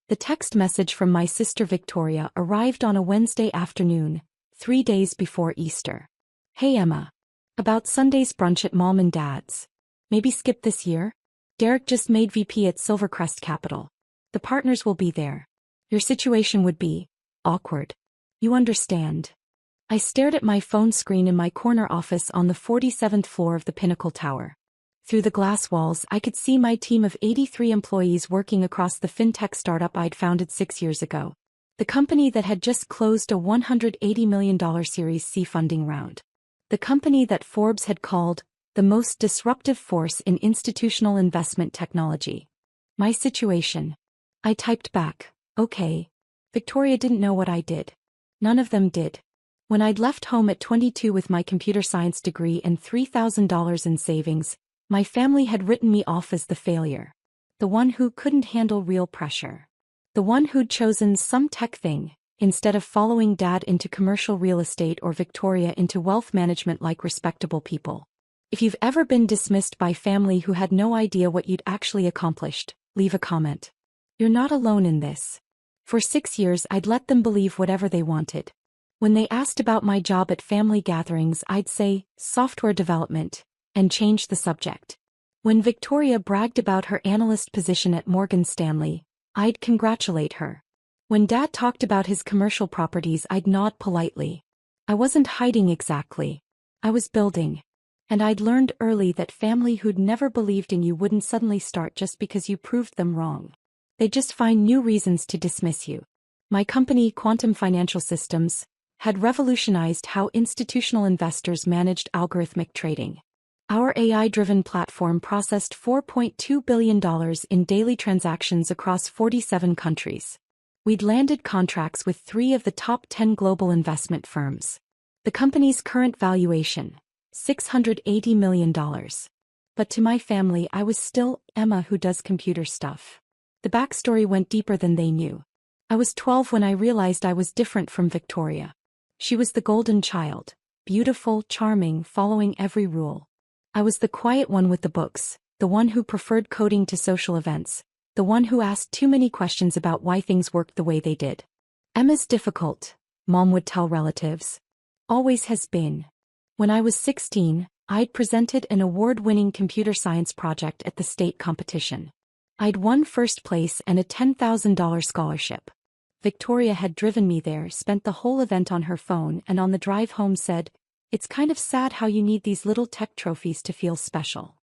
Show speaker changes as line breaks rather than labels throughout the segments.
The text message from my sister Victoria arrived on a Wednesday afternoon, 3 days before Easter. Hey Emma. About Sunday's brunch at Mom and Dad's. Maybe skip this year? Derek just made VP at Silvercrest Capital. The partners will be there. Your situation would be awkward. You understand. I stared at my phone screen in my corner office on the 47th floor of the Pinnacle Tower. Through the glass walls, I could see my team of 83 employees working across the fintech startup I'd founded 6 years ago. The company that had just closed a $180 million Series C funding round. The company that Forbes had called the most disruptive force in institutional investment technology. My situation. I typed back, okay. Victoria didn't know what I did. None of them did. When I'd left home at 22 with my computer science degree and $3,000 in savings, my family had written me off as the failure. The one who couldn't handle real pressure. The one who'd chosen some tech thing, instead of following Dad into commercial real estate or Victoria into wealth management like respectable people. If you've ever been dismissed by family who had no idea what you'd actually accomplished, leave a comment. You're not alone in this. For 6 years I'd let them believe whatever they wanted. When they asked about my job at family gatherings, I'd say, software development, and change the subject. When Victoria bragged about her analyst position at Morgan Stanley, I'd congratulate her. When Dad talked about his commercial properties, I'd nod politely. I wasn't hiding exactly. I was building. And I'd learned early that family who'd never believed in you wouldn't suddenly start just because you proved them wrong. They'd just find new reasons to dismiss you. My company, Quantum Financial Systems, had revolutionized how institutional investors managed algorithmic trading. Our AI-driven platform processed $4.2 billion in daily transactions across 47 countries. We'd landed contracts with 3 of the top 10 global investment firms. The company's current valuation, $680 million. But to my family, I was still Emma who does computer stuff. The backstory went deeper than they knew. I was 12 when I realized I was different from Victoria. She was the golden child, beautiful, charming, following every rule. I was the quiet one with the books, the one who preferred coding to social events, the one who asked too many questions about why things worked the way they did. Emma's difficult, Mom would tell relatives. Always has been. When I was 16, I'd presented an award-winning computer science project at the state competition. I'd won first place and a $10,000 scholarship. Victoria had driven me there, spent the whole event on her phone, and on the drive home said, "It's kind of sad how you need these little tech trophies to feel special."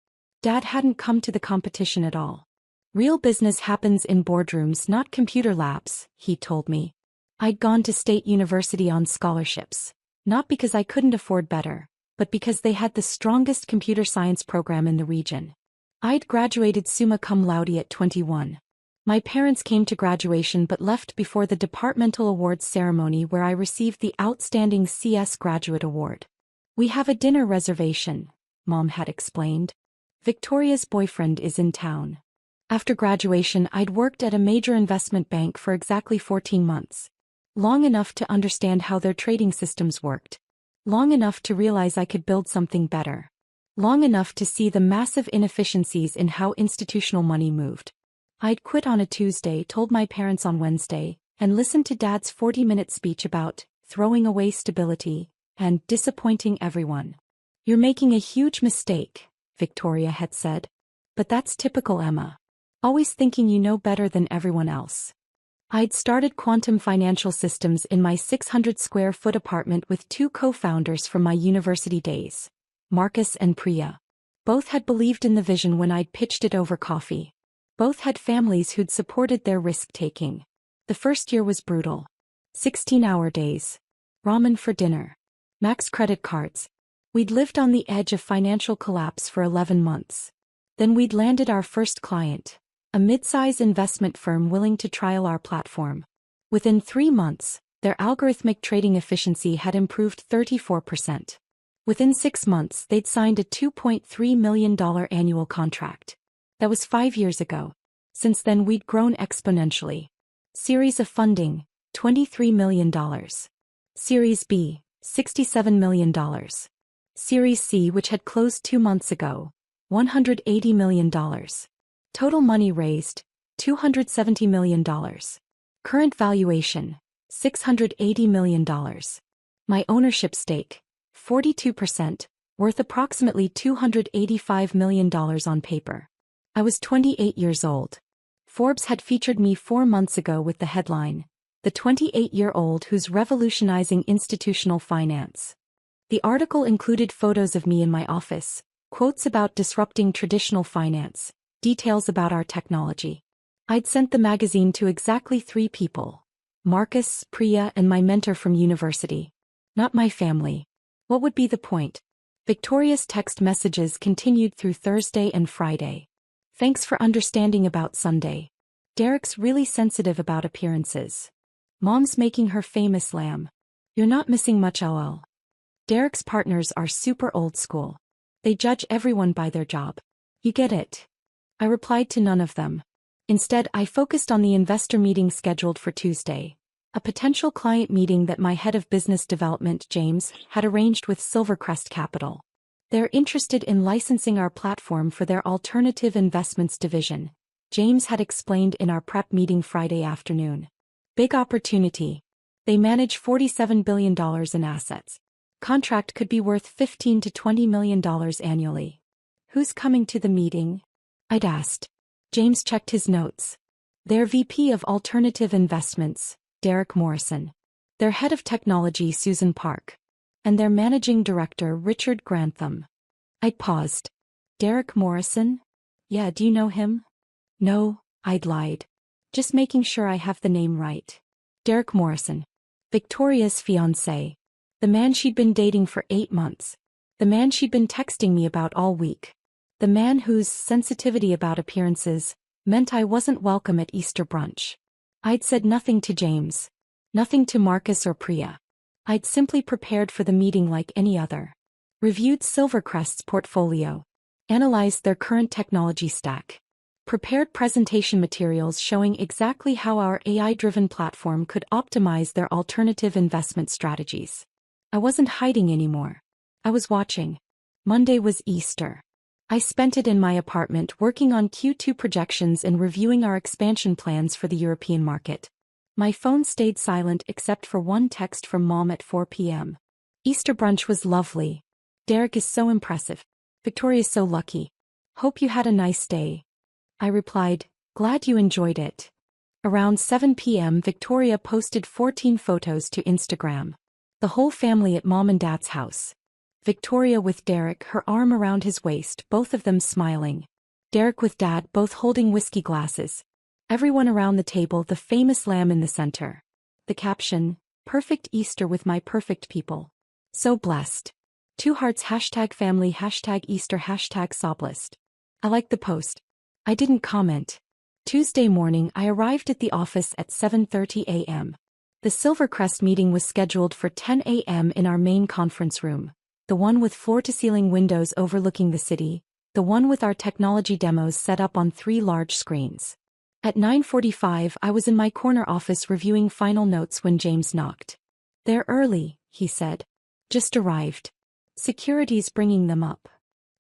Dad hadn't come to the competition at all. Real business happens in boardrooms, not computer labs, he told me. I'd gone to State University on scholarships, not because I couldn't afford better, but because they had the strongest computer science program in the region. I'd graduated summa cum laude at 21. My parents came to graduation but left before the departmental awards ceremony where I received the Outstanding CS Graduate Award. "We have a dinner reservation," Mom had explained. "Victoria's boyfriend is in town." After graduation, I'd worked at a major investment bank for exactly 14 months. Long enough to understand how their trading systems worked. Long enough to realize I could build something better. Long enough to see the massive inefficiencies in how institutional money moved. I'd quit on a Tuesday, told my parents on Wednesday, and listened to Dad's 40-minute speech about throwing away stability and disappointing everyone. "You're making a huge mistake," Victoria had said. "But that's typical Emma. Always thinking you know better than everyone else." I'd started Quantum Financial Systems in my 600-square-foot apartment with 2 co-founders from my university days, Marcus and Priya. Both had believed in the vision when I'd pitched it over coffee. Both had families who'd supported their risk-taking. The first year was brutal. 16-hour days. Ramen for dinner. Max credit cards. We'd lived on the edge of financial collapse for 11 months. Then we'd landed our first client, a mid-size investment firm willing to trial our platform. Within 3 months, their algorithmic trading efficiency had improved 34%. Within 6 months, they'd signed a $2.3 million annual contract. That was 5 years ago. Since then we'd grown exponentially. Series of funding, $23 million. Series B, $67 million. Series C, which had closed 2 months ago, $180 million. Total money raised, $270 million. Current valuation, $680 million. My ownership stake, 42%, worth approximately $285 million on paper. I was 28 years old. Forbes had featured me 4 months ago with the headline, "The 28-year-old who's revolutionizing institutional finance." The article included photos of me in my office, quotes about disrupting traditional finance, details about our technology. I'd sent the magazine to exactly 3 people: Marcus, Priya, and my mentor from university. Not my family. What would be the point? Victoria's text messages continued through Thursday and Friday. Thanks for understanding about Sunday. Derek's really sensitive about appearances. Mom's making her famous lamb. You're not missing much lol. Derek's partners are super old school. They judge everyone by their job. You get it. I replied to none of them. Instead, I focused on the investor meeting scheduled for Tuesday, a potential client meeting that my head of business development, James, had arranged with Silvercrest Capital. They're interested in licensing our platform for their alternative investments division, James had explained in our prep meeting Friday afternoon. Big opportunity. They manage $47 billion in assets. Contract could be worth $15 to $20 million annually. Who's coming to the meeting? I'd asked. James checked his notes. Their VP of Alternative Investments, Derek Morrison. Their head of technology, Susan Park. And their managing director, Richard Grantham. I'd paused. Derek Morrison? Yeah, do you know him? No, I'd lied. Just making sure I have the name right. Derek Morrison. Victoria's fiancé. The man she'd been dating for 8 months. The man she'd been texting me about all week. The man whose sensitivity about appearances meant I wasn't welcome at Easter brunch. I'd said nothing to James. Nothing to Marcus or Priya. I'd simply prepared for the meeting like any other. Reviewed Silvercrest's portfolio. Analyzed their current technology stack. Prepared presentation materials showing exactly how our AI-driven platform could optimize their alternative investment strategies. I wasn't hiding anymore. I was watching. Monday was Easter. I spent it in my apartment working on Q2 projections and reviewing our expansion plans for the European market. My phone stayed silent except for one text from Mom at 4 p.m. Easter brunch was lovely. Derek is so impressive. Victoria's so lucky. Hope you had a nice day. I replied, glad you enjoyed it. Around 7 p.m. Victoria posted 14 photos to Instagram. The whole family at Mom and Dad's house. Victoria with Derek, her arm around his waist, both of them smiling. Derek with Dad, both holding whiskey glasses. Everyone around the table, the famous lamb in the center. The caption, perfect Easter with my perfect people. So blessed. 2 hearts #family #Easter #soblist. I liked the post. I didn't comment. Tuesday morning I arrived at the office at 7:30 a.m. The Silvercrest meeting was scheduled for 10 a.m. in our main conference room. The one with floor-to-ceiling windows overlooking the city. The one with our technology demos set up on 3 large screens. At 9:45 I was in my corner office reviewing final notes when James knocked. They're early, he said. Just arrived. Security's bringing them up.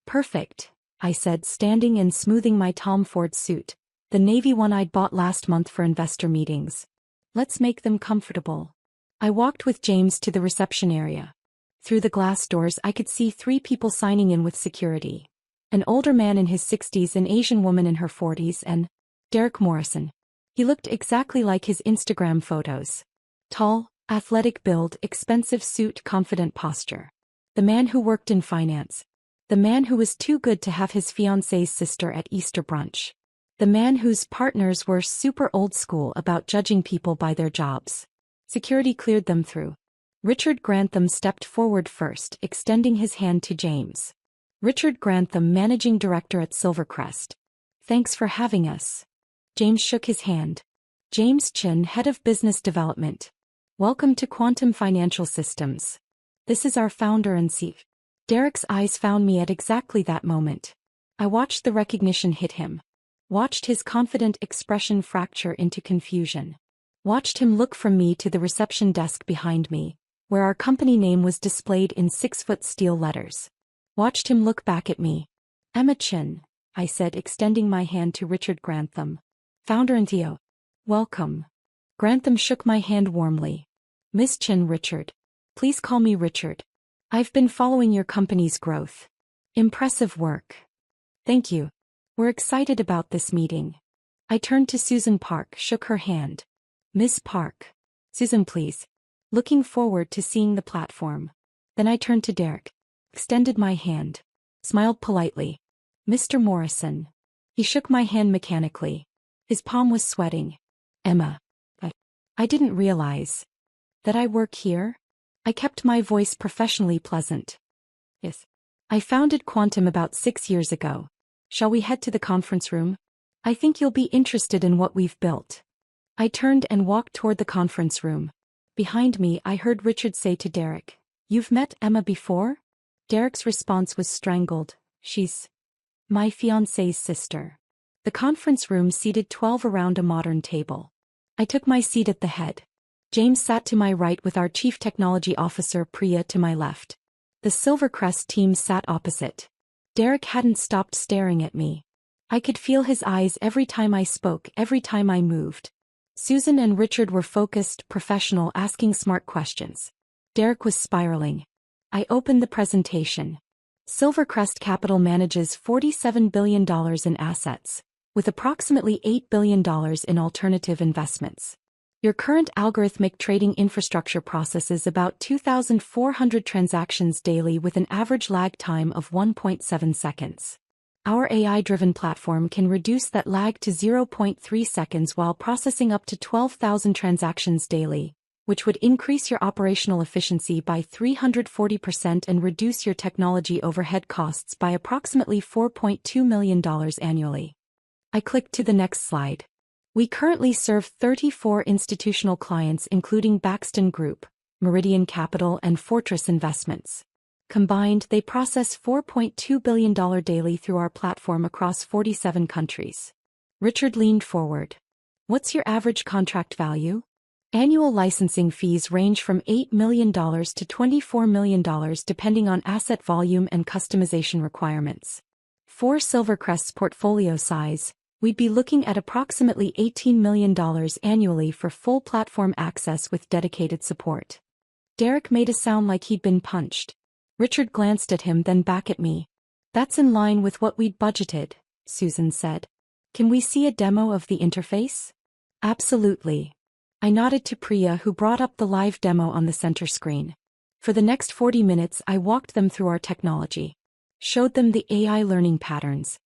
Perfect, I said, standing and smoothing my Tom Ford suit, the navy one I'd bought last month for investor meetings. Let's make them comfortable. I walked with James to the reception area. Through the glass doors I could see 3 people signing in with security. An older man in his 60s, an Asian woman in her 40s, and Derek Morrison. He looked exactly like his Instagram photos. Tall, athletic build, expensive suit, confident posture. The man who worked in finance. The man who was too good to have his fiancée's sister at Easter brunch. The man whose partners were super old school about judging people by their jobs. Security cleared them through. Richard Grantham stepped forward first, extending his hand to James. Richard Grantham, managing director at Silvercrest. Thanks for having us. James shook his hand. James Chin, head of business development. Welcome to Quantum Financial Systems. This is our founder and CEO. Derek's eyes found me at exactly that moment. I watched the recognition hit him. Watched his confident expression fracture into confusion. Watched him look from me to the reception desk behind me, where our company name was displayed in 6-foot steel letters. Watched him look back at me. Emma Chin, I said, extending my hand to Richard Grantham. Founder and CEO. Welcome. Grantham shook my hand warmly. Miss Chin, Richard. Please call me Richard. I've been following your company's growth. Impressive work. Thank you. We're excited about this meeting. I turned to Susan Park, shook her hand. Miss Park. Susan, please. Looking forward to seeing the platform. Then I turned to Derek. Extended my hand. Smiled politely. Mr. Morrison. He shook my hand mechanically. His palm was sweating. Emma. I didn't realize that I work here. I kept my voice professionally pleasant. Yes. I founded Quantum about 6 years ago. Shall we head to the conference room? I think you'll be interested in what we've built. I turned and walked toward the conference room. Behind me, I heard Richard say to Derek, "You've met Emma before?" Derek's response was strangled. "She's my fiancé's sister." The conference room seated 12 around a modern table. I took my seat at the head. James sat to my right with our Chief Technology Officer Priya to my left. The Silvercrest team sat opposite. Derek hadn't stopped staring at me. I could feel his eyes every time I spoke, every time I moved. Susan and Richard were focused, professional, asking smart questions. Derek was spiraling. I opened the presentation. Silvercrest Capital manages $47 billion in assets, with approximately $8 billion in alternative investments. Your current algorithmic trading infrastructure processes about 2,400 transactions daily with an average lag time of 1.7 seconds. Our AI-driven platform can reduce that lag to 0.3 seconds while processing up to 12,000 transactions daily, which would increase your operational efficiency by 340% and reduce your technology overhead costs by approximately $4.2 million annually. I clicked to the next slide. We currently serve 34 institutional clients including Baxton Group, Meridian Capital and Fortress Investments. Combined, they process $4.2 billion daily through our platform across 47 countries. Richard leaned forward. What's your average contract value? Annual licensing fees range from $8 million to $24 million depending on asset volume and customization requirements. For Silvercrest's portfolio size, we'd be looking at approximately $18 million annually for full platform access with dedicated support. Derek made a sound like he'd been punched. Richard glanced at him, then back at me. That's in line with what we'd budgeted, Susan said. Can we see a demo of the interface? Absolutely. I nodded to Priya, who brought up the live demo on the center screen. For the next 40 minutes, I walked them through our technology, showed them the AI learning patterns,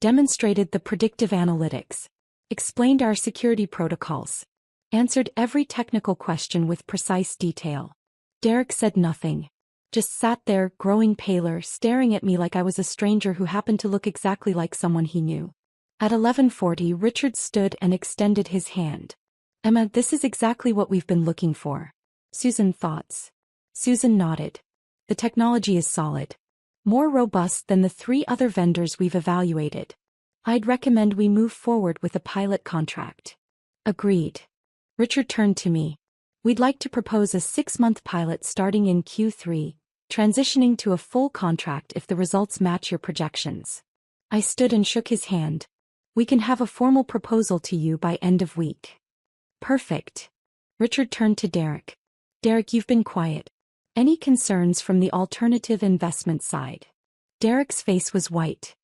demonstrated the predictive analytics, explained our security protocols, answered every technical question with precise detail. Derek said nothing, just sat there, growing paler, staring at me like I was a stranger who happened to look exactly like someone he knew. At 11:40, Richard stood and extended his hand. Emma, this is exactly what we've been looking for. Susan, thoughts? Susan nodded. The technology is solid. More robust than the 3 other vendors we've evaluated. I'd recommend we move forward with a pilot contract. Agreed. Richard turned to me. We'd like to propose a 6-month pilot starting in Q3, transitioning to a full contract if the results match your projections. I stood and shook his hand. We can have a formal proposal to you by end of week. Perfect. Richard turned to Derek. Derek, you've been quiet. Any concerns from the alternative investment side? Derek's face was white.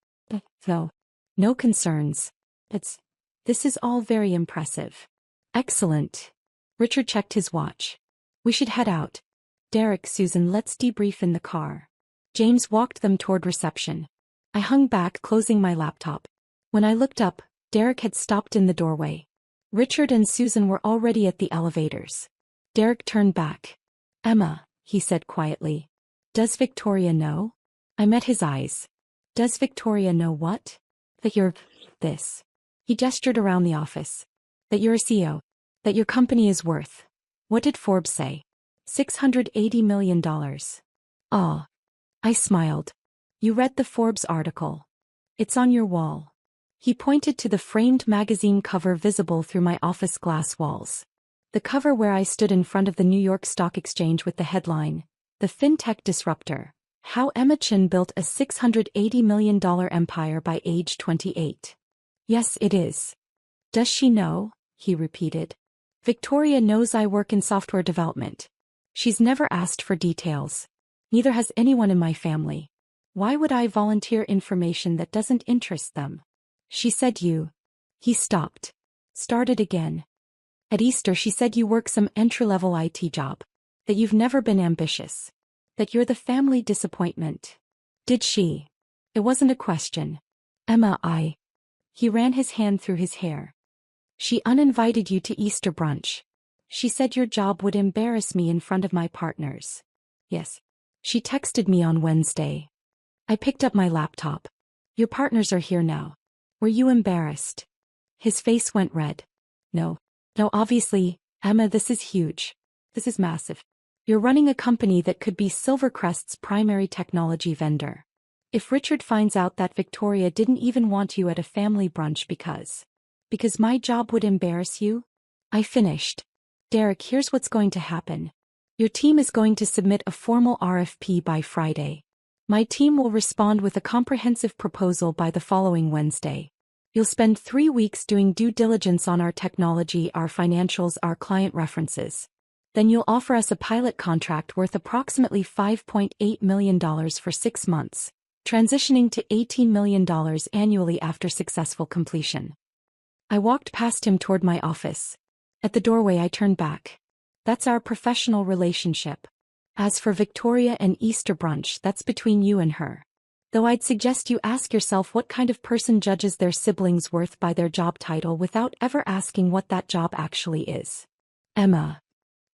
No. No concerns. This is all very impressive. Excellent. Richard checked his watch. We should head out. Derek, Susan, let's debrief in the car. James walked them toward reception. I hung back, closing my laptop. When I looked up, Derek had stopped in the doorway. Richard and Susan were already at the elevators. Derek turned back. Emma, he said quietly. Does Victoria know? I met his eyes. Does Victoria know what? That you're this. He gestured around the office. That you're a CEO. That your company is worth. What did Forbes say? $680 million. Oh. I smiled. You read the Forbes article. It's on your wall. He pointed to the framed magazine cover visible through my office glass walls. The cover where I stood in front of the New York Stock Exchange with the headline, The FinTech Disruptor, How Emma Chin Built a $680 Million Empire by Age 28. Yes, it is. Does she know? He repeated. Victoria knows I work in software development. She's never asked for details. Neither has anyone in my family. Why would I volunteer information that doesn't interest them? She said you. He stopped. Started again. At Easter she said you work some entry-level IT job. That you've never been ambitious. That you're the family disappointment. Did she? It wasn't a question. Emma, He ran his hand through his hair. She uninvited you to Easter brunch. She said your job would embarrass me in front of my partners. Yes. She texted me on Wednesday. I picked up my laptop. Your partners are here now. Were you embarrassed? His face went red. No. No, obviously, Emma, this is huge. This is massive. You're running a company that could be Silvercrest's primary technology vendor. If Richard finds out that Victoria didn't even want you at a family brunch because my job would embarrass you? I finished. Derek, here's what's going to happen. Your team is going to submit a formal RFP by Friday. My team will respond with a comprehensive proposal by the following Wednesday. You'll spend 3 weeks doing due diligence on our technology, our financials, our client references. Then you'll offer us a pilot contract worth approximately $5.8 million for 6 months, transitioning to $18 million annually after successful completion. I walked past him toward my office. At the doorway I turned back. That's our professional relationship. As for Victoria and Easter brunch, that's between you and her. Though I'd suggest you ask yourself what kind of person judges their siblings' worth by their job title without ever asking what that job actually is. Emma.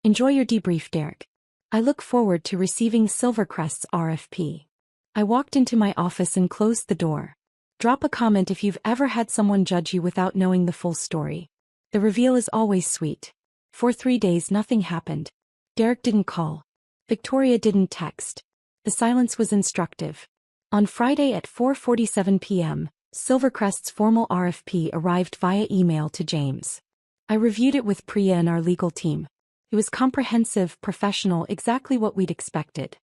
Enjoy your debrief, Derek. I look forward to receiving Silvercrest's RFP. I walked into my office and closed the door. Drop a comment if you've ever had someone judge you without knowing the full story. The reveal is always sweet. For 3 days nothing happened. Derek didn't call. Victoria didn't text. The silence was instructive. On Friday at 4:47 p.m., Silvercrest's formal RFP arrived via email to James. I reviewed it with Priya and our legal team. It was comprehensive, professional, exactly what we'd expected.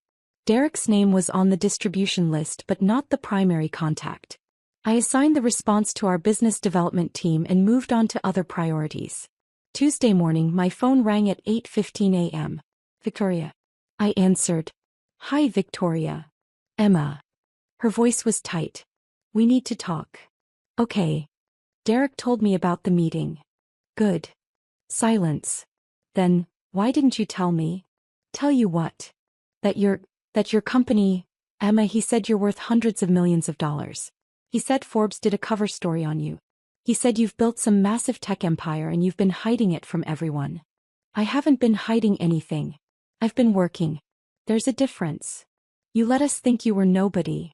Derek's name was on the distribution list but not the primary contact. I assigned the response to our business development team and moved on to other priorities. Tuesday morning my phone rang at 8:15 a.m. Victoria. I answered. Hi, Victoria. Emma. Her voice was tight. We need to talk. Okay. Derek told me about the meeting. Good. Silence. Then, why didn't you tell me? Tell you what? That your company, Emma, he said you're worth hundreds of millions of dollars. He said Forbes did a cover story on you. He said you've built some massive tech empire and you've been hiding it from everyone. I haven't been hiding anything. I've been working. There's a difference. You let us think you were nobody.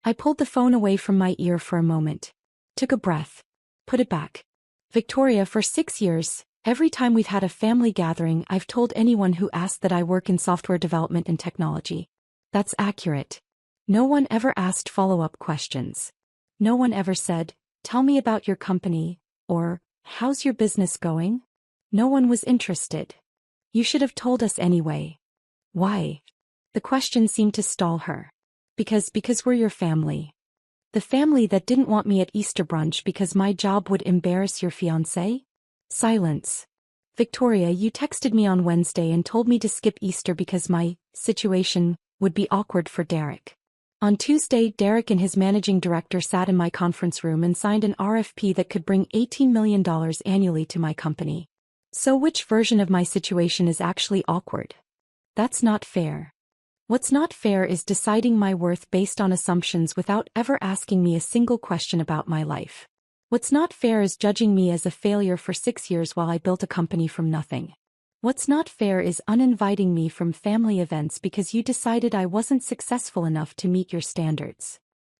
I pulled the phone away from my ear for a moment. Took a breath. Put it back. Victoria, for 6 years, every time we've had a family gathering, I've told anyone who asked that I work in software development and technology. That's accurate. No one ever asked follow-up questions. No one ever said, tell me about your company, or, how's your business going? No one was interested. You should have told us anyway. Why? The question seemed to stall her. Because we're your family. The family that didn't want me at Easter brunch because my job would embarrass your fiancé? Silence. Victoria, you texted me on Wednesday and told me to skip Easter because my situation would be awkward for Derek. On Tuesday, Derek and his managing director sat in my conference room and signed an RFP that could bring $18 million annually to my company. So which version of my situation is actually awkward? That's not fair. What's not fair is deciding my worth based on assumptions without ever asking me a single question about my life. What's not fair is judging me as a failure for 6 years while I built a company from nothing. What's not fair is uninviting me from family events because you decided I wasn't successful enough to meet your standards.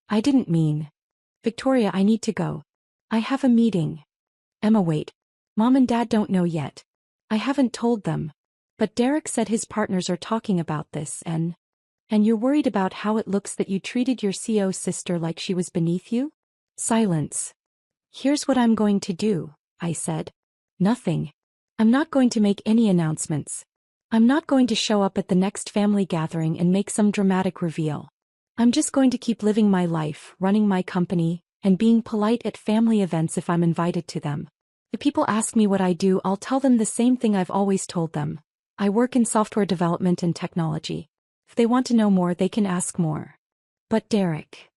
I didn't mean. Victoria, I need to go. I have a meeting. Emma, wait. Mom and Dad don't know yet. I haven't told them. But Derek said his partners are talking about this and you're worried about how it looks that you treated your CO's sister like she was beneath you? Silence. Here's what I'm going to do, I said. Nothing. I'm not going to make any announcements. I'm not going to show up at the next family gathering and make some dramatic reveal. I'm just going to keep living my life, running my company, and being polite at family events if I'm invited to them. If people ask me what I do, I'll tell them the same thing I've always told them. I work in software development and technology. If they want to know more, they can ask more. But Derek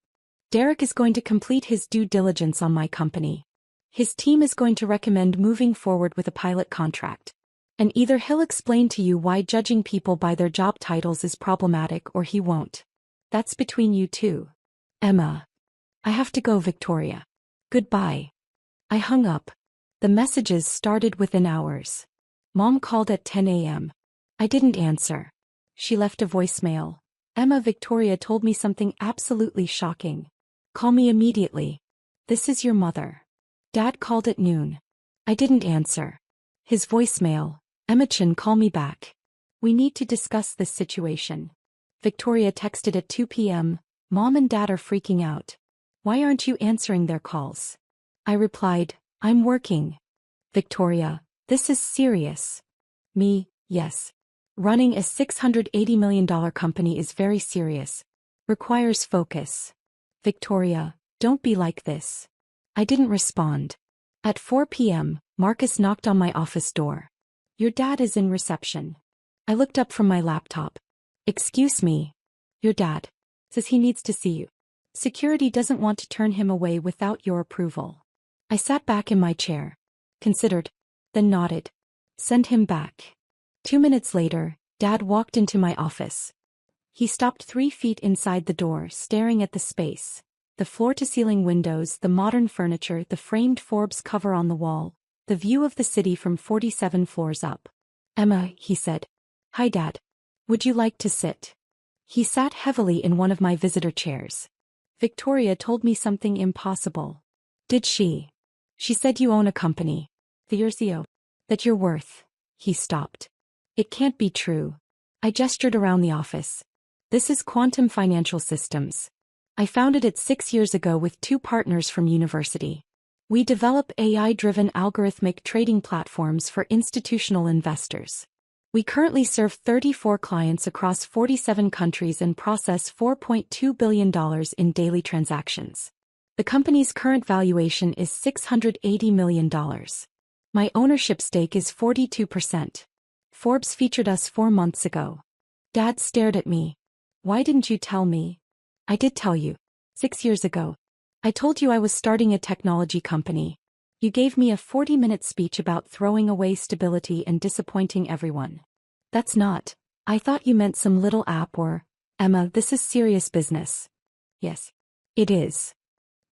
is going to complete his due diligence on my company. His team is going to recommend moving forward with a pilot contract. And either he'll explain to you why judging people by their job titles is problematic or he won't. That's between you two. Emma. I have to go, Victoria. Goodbye. I hung up. The messages started within hours. Mom called at 10 a.m. I didn't answer. She left a voicemail. Emma, Victoria told me something absolutely shocking. Call me immediately. This is your mother. Dad called at noon. I didn't answer. His voicemail. Emma-chan, call me back. We need to discuss this situation. Victoria texted at 2 p.m. Mom and Dad are freaking out. Why aren't you answering their calls? I replied, I'm working. Victoria, this is serious. Me, yes. Running a $680 million company is very serious. Requires focus. Victoria, don't be like this. I didn't respond. At 4 p.m., Marcus knocked on my office door. Your dad is in reception. I looked up from my laptop. Excuse me. Your dad says he needs to see you. Security doesn't want to turn him away without your approval. I sat back in my chair, considered, then nodded. Send him back. 2 minutes later, Dad walked into my office. He stopped 3 feet inside the door, staring at the space. The floor-to-ceiling windows, the modern furniture, the framed Forbes cover on the wall, the view of the city from 47 floors up. Emma, he said. Hi, Dad. Would you like to sit? He sat heavily in one of my visitor chairs. Victoria told me something impossible. Did she? She said you own a company. That you're worth. He stopped. It can't be true. I gestured around the office. This is Quantum Financial Systems. I founded it 6 years ago with 2 partners from university. We develop AI-driven algorithmic trading platforms for institutional investors. We currently serve 34 clients across 47 countries and process $4.2 billion in daily transactions. The company's current valuation is $680 million. My ownership stake is 42%. Forbes featured us 4 months ago. Dad stared at me. Why didn't you tell me? I did tell you. 6 years ago. I told you I was starting a technology company. You gave me a 40-minute speech about throwing away stability and disappointing everyone. That's not. I thought you meant some little app or... Emma, this is serious business. Yes. It is.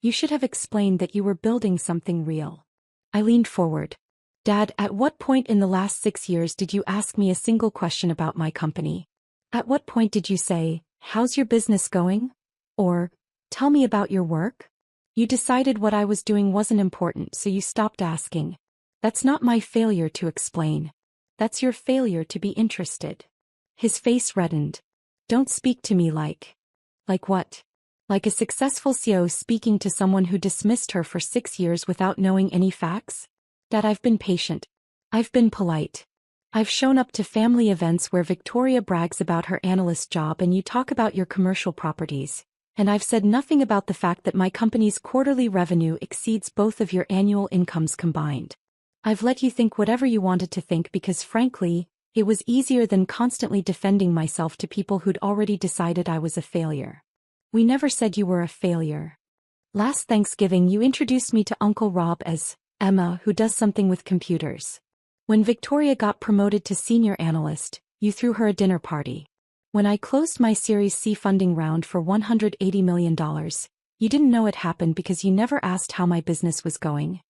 You should have explained that you were building something real. I leaned forward. Dad, at what point in the last 6 years did you ask me a single question about my company? At what point did you say, how's your business going? Or, tell me about your work? You decided what I was doing wasn't important, so you stopped asking. That's not my failure to explain. That's your failure to be interested. His face reddened. Don't speak to me like... Like what? Like a successful CEO speaking to someone who dismissed her for 6 years without knowing any facts? Dad, I've been patient. I've been polite. I've shown up to family events where Victoria brags about her analyst job and you talk about your commercial properties. And I've said nothing about the fact that my company's quarterly revenue exceeds both of your annual incomes combined. I've let you think whatever you wanted to think because frankly, it was easier than constantly defending myself to people who'd already decided I was a failure. We never said you were a failure. Last Thanksgiving you introduced me to Uncle Rob as Emma who does something with computers. When Victoria got promoted to senior analyst, you threw her a dinner party. When I closed my Series C funding round for $180 million, you didn't know it happened because you never asked how my business was going.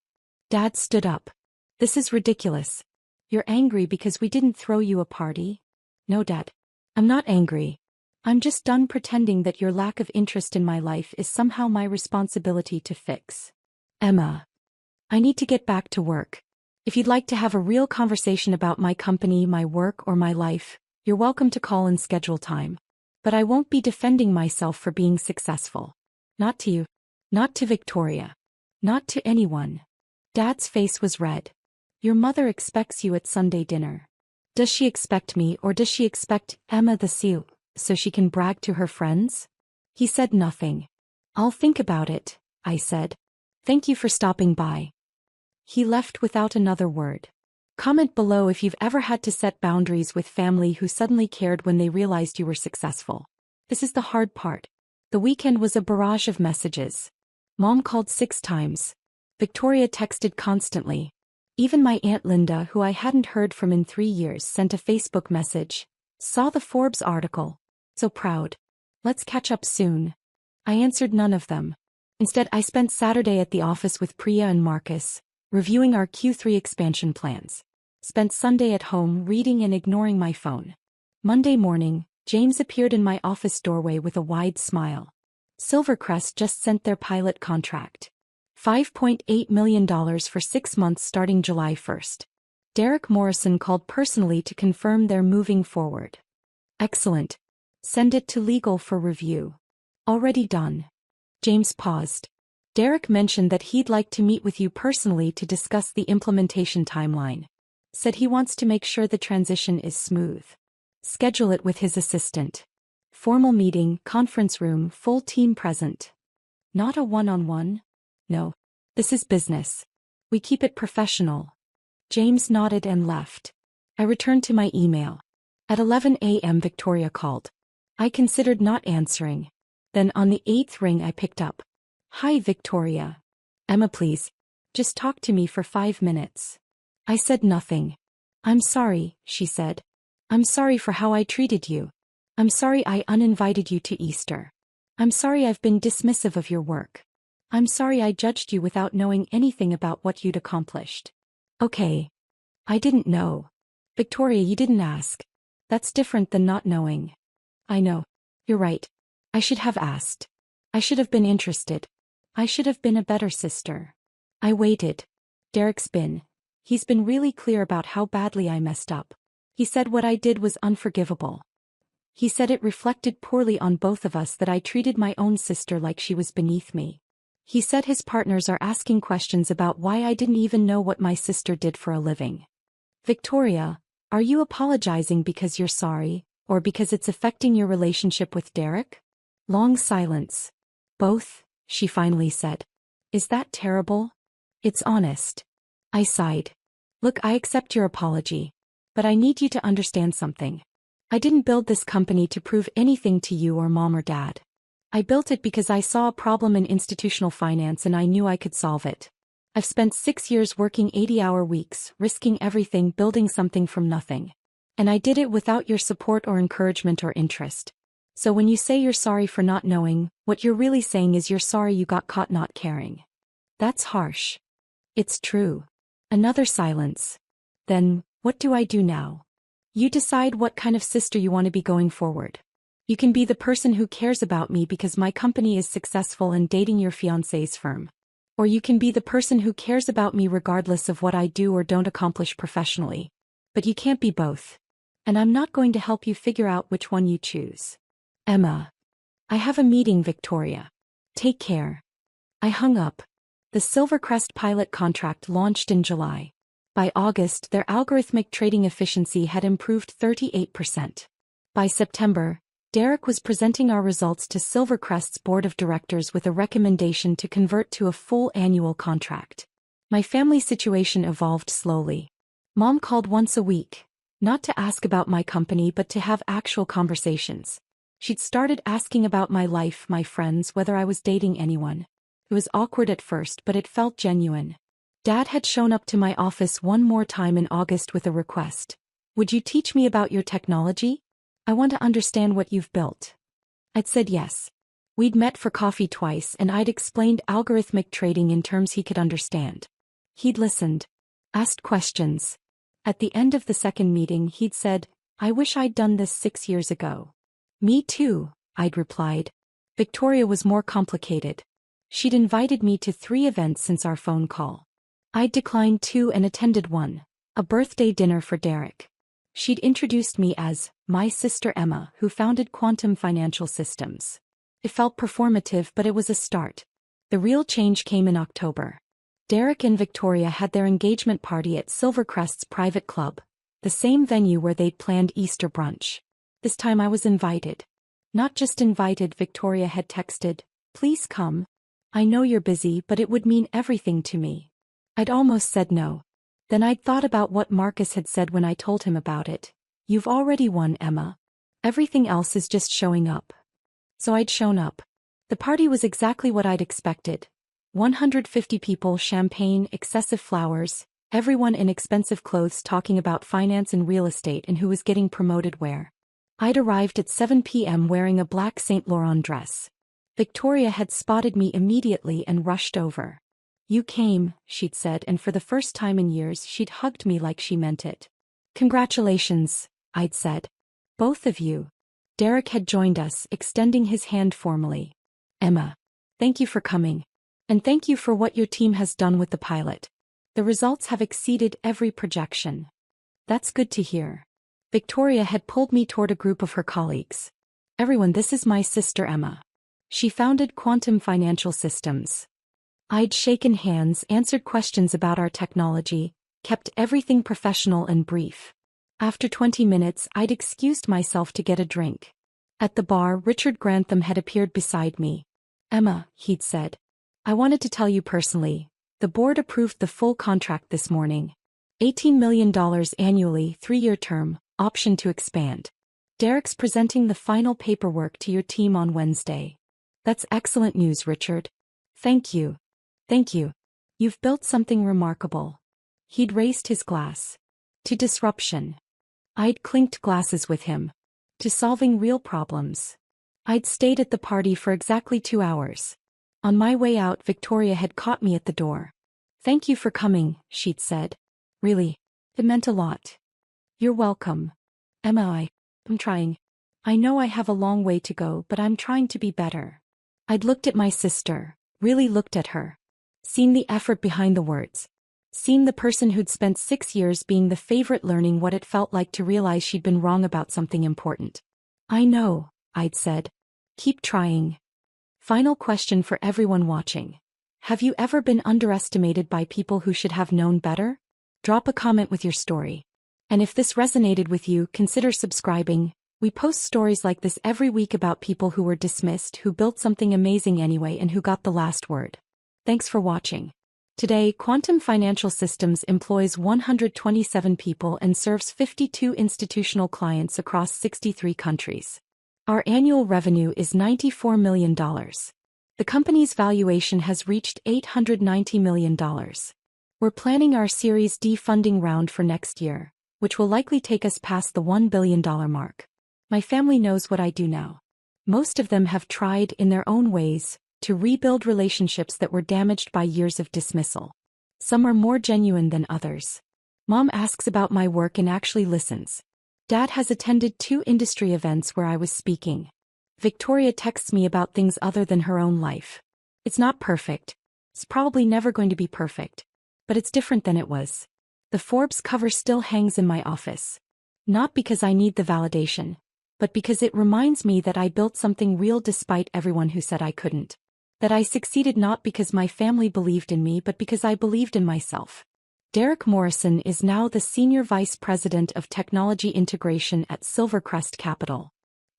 Dad stood up. This is ridiculous. You're angry because we didn't throw you a party? No, Dad. I'm not angry. I'm just done pretending that your lack of interest in my life is somehow my responsibility to fix. Emma. I need to get back to work. If you'd like to have a real conversation about my company, my work, or my life, you're welcome to call and schedule time. But I won't be defending myself for being successful. Not to you. Not to Victoria. Not to anyone. Dad's face was red. Your mother expects you at Sunday dinner. Does she expect me or does she expect Emma the CEO so she can brag to her friends? He said nothing. I'll think about it, I said. Thank you for stopping by. He left without another word. Comment below if you've ever had to set boundaries with family who suddenly cared when they realized you were successful. This is the hard part. The weekend was a barrage of messages. Mom called 6 times. Victoria texted constantly. Even my Aunt Linda, who I hadn't heard from in 3 years, sent a Facebook message. Saw the Forbes article. So proud. Let's catch up soon. I answered none of them. Instead, I spent Saturday at the office with Priya and Marcus, reviewing our Q3 expansion plans. Spent Sunday at home reading and ignoring my phone. Monday morning, James appeared in my office doorway with a wide smile. Silvercrest just sent their pilot contract. $5.8 million for 6 months starting July 1st. Derek Morrison called personally to confirm they're moving forward. Excellent. Send it to legal for review. Already done. James paused. Derek mentioned that he'd like to meet with you personally to discuss the implementation timeline. Said he wants to make sure the transition is smooth. Schedule it with his assistant. Formal meeting, conference room, full team present. Not a one-on-one? No. This is business. We keep it professional. James nodded and left. I returned to my email. At 11 a.m. Victoria called. I considered not answering. Then on the 8th ring I picked up. Hi Victoria. Emma please. Just talk to me for 5 minutes. I said nothing. I'm sorry, she said. I'm sorry for how I treated you. I'm sorry I uninvited you to Easter. I'm sorry I've been dismissive of your work. I'm sorry I judged you without knowing anything about what you'd accomplished. Okay. I didn't know. Victoria, you didn't ask. That's different than not knowing. I know. You're right. I should have asked. I should have been interested. I should have been a better sister. I waited. He's been really clear about how badly I messed up. He said what I did was unforgivable. He said it reflected poorly on both of us that I treated my own sister like she was beneath me. He said his partners are asking questions about why I didn't even know what my sister did for a living. Victoria, are you apologizing because you're sorry, or because it's affecting your relationship with Derek? Long silence. Both, she finally said. Is that terrible? It's honest. I sighed. Look, I accept your apology. But I need you to understand something. I didn't build this company to prove anything to you or mom or dad. I built it because I saw a problem in institutional finance and I knew I could solve it. I've spent 6 years working 80-hour weeks, risking everything, building something from nothing. And I did it without your support or encouragement or interest. So when you say you're sorry for not knowing, what you're really saying is you're sorry you got caught not caring. That's harsh. It's true. Another silence. Then, what do I do now? You decide what kind of sister you want to be going forward. You can be the person who cares about me because my company is successful and dating your fiancé's firm. Or you can be the person who cares about me regardless of what I do or don't accomplish professionally. But you can't be both. And I'm not going to help you figure out which one you choose. Emma. I have a meeting, Victoria. Take care. I hung up. The Silvercrest pilot contract launched in July. By August, their algorithmic trading efficiency had improved 38%. By September, Derek was presenting our results to Silvercrest's board of directors with a recommendation to convert to a full annual contract. My family situation evolved slowly. Mom called once a week, not to ask about my company but to have actual conversations. She'd started asking about my life, my friends, whether I was dating anyone. It was awkward at first, but it felt genuine. Dad had shown up to my office one more time in August with a request. Would you teach me about your technology? I want to understand what you've built. I'd said yes. We'd met for coffee twice and I'd explained algorithmic trading in terms he could understand. He'd listened. Asked questions. At the end of the second meeting he'd said, I wish I'd done this 6 years ago. Me too, I'd replied. Victoria was more complicated. She'd invited me to 3 events since our phone call. I'd declined 2 and attended one, a birthday dinner for Derek. She'd introduced me as my sister Emma, who founded Quantum Financial Systems. It felt performative, but it was a start. The real change came in October. Derek and Victoria had their engagement party at Silvercrest's private club, the same venue where they'd planned Easter brunch. This time I was invited. Not just invited, Victoria had texted, please come. I know you're busy, but it would mean everything to me. I'd almost said no. Then I'd thought about what Marcus had said when I told him about it. You've already won, Emma. Everything else is just showing up. So I'd shown up. The party was exactly what I'd expected. 150 people, champagne, excessive flowers, everyone in expensive clothes talking about finance and real estate and who was getting promoted where. I'd arrived at 7 p.m. wearing a black Saint Laurent dress. Victoria had spotted me immediately and rushed over. You came, she'd said, and for the first time in years she'd hugged me like she meant it. Congratulations, I'd said. Both of you. Derek had joined us, extending his hand formally. Emma. Thank you for coming. And thank you for what your team has done with the pilot. The results have exceeded every projection. That's good to hear. Victoria had pulled me toward a group of her colleagues. Everyone, this is my sister Emma. She founded Quantum Financial Systems. I'd shaken hands, answered questions about our technology, kept everything professional and brief. After 20 minutes, I'd excused myself to get a drink. At the bar, Richard Grantham had appeared beside me. Emma, he'd said. I wanted to tell you personally. The board approved the full contract this morning. $18 million annually, 3-year term, option to expand. Derek's presenting the final paperwork to your team on Wednesday. That's excellent news, Richard. Thank you. Thank you. You've built something remarkable. He'd raised his glass. To disruption. I'd clinked glasses with him. To solving real problems. I'd stayed at the party for exactly 2 hours. On my way out, Victoria had caught me at the door. Thank you for coming, she'd said. Really. It meant a lot. You're welcome. Emma, I'm trying. I know I have a long way to go, but I'm trying to be better. I'd looked at my sister, really looked at her. Seen the effort behind the words. Seen the person who'd spent 6 years being the favorite, learning what it felt like to realize she'd been wrong about something important. I know, I'd said. Keep trying. Final question for everyone watching. Have you ever been underestimated by people who should have known better? Drop a comment with your story. And if this resonated with you, consider subscribing. We post stories like this every week about people who were dismissed, who built something amazing anyway, and who got the last word. Thanks for watching. Today, Quantum Financial Systems employs 127 people and serves 52 institutional clients across 63 countries. Our annual revenue is $94 million. The company's valuation has reached $890 million. We're planning our Series D funding round for next year, which will likely take us past the $1 billion mark. My family knows what I do now. Most of them have tried, in their own ways, to rebuild relationships that were damaged by years of dismissal. Some are more genuine than others. Mom asks about my work and actually listens. Dad has attended 2 industry events where I was speaking. Victoria texts me about things other than her own life. It's not perfect. It's probably never going to be perfect. But it's different than it was. The Forbes cover still hangs in my office. Not because I need the validation, but because it reminds me that I built something real despite everyone who said I couldn't. That I succeeded not because my family believed in me, but because I believed in myself. Derek Morrison is now the Senior Vice President of Technology Integration at Silvercrest Capital.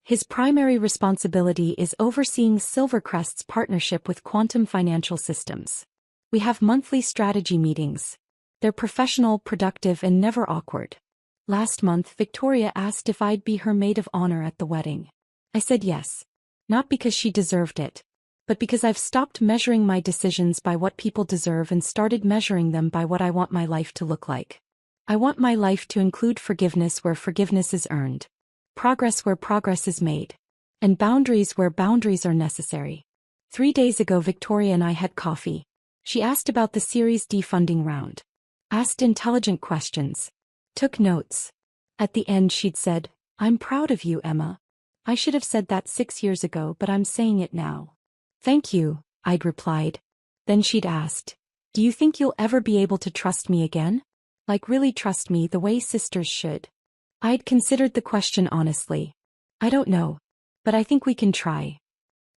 His primary responsibility is overseeing Silvercrest's partnership with Quantum Financial Systems. We have monthly strategy meetings. They're professional, productive, and never awkward. Last month, Victoria asked if I'd be her maid of honor at the wedding. I said yes. Not because she deserved it, but because I've stopped measuring my decisions by what people deserve and started measuring them by what I want my life to look like. I want my life to include forgiveness where forgiveness is earned, progress where progress is made, and boundaries where boundaries are necessary. 3 days ago, Victoria and I had coffee. She asked about the Series D funding round. Asked intelligent questions. Took notes. At the end, she'd said, "I'm proud of you, Emma. I should have said that 6 years ago, but I'm saying it now." Thank you, I'd replied. Then she'd asked, "Do you think you'll ever be able to trust me again? Like really trust me the way sisters should?" I'd considered the question honestly. I don't know. But I think we can try.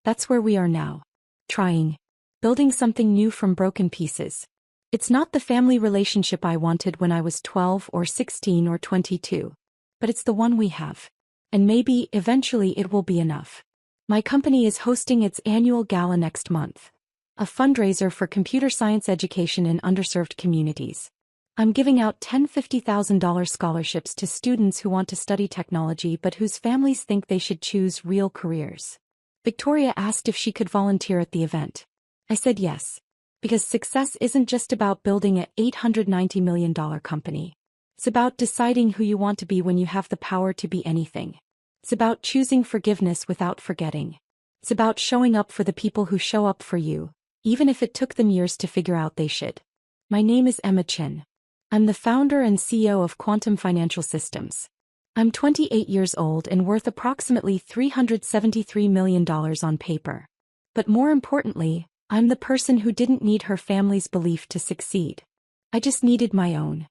That's where we are now. Trying. Building something new from broken pieces. It's not the family relationship I wanted when I was 12 or 16 or 22. But it's the one we have. And maybe, eventually, it will be enough. My company is hosting its annual gala next month. a fundraiser for computer science education in underserved communities. I'm giving out $10 $50,000 scholarships to students who want to study technology but whose families think they should choose real careers. Victoria asked if she could volunteer at the event. I said yes. Because success isn't just about building an $890 million company. It's about deciding who you want to be when you have the power to be anything. It's about choosing forgiveness without forgetting. It's about showing up for the people who show up for you, even if it took them years to figure out they should. My name is Emma Chin. I'm the founder and CEO of Quantum Financial Systems. I'm 28 years old and worth approximately $373 million on paper. But more importantly, I'm the person who didn't need her family's belief to succeed. I just needed my own.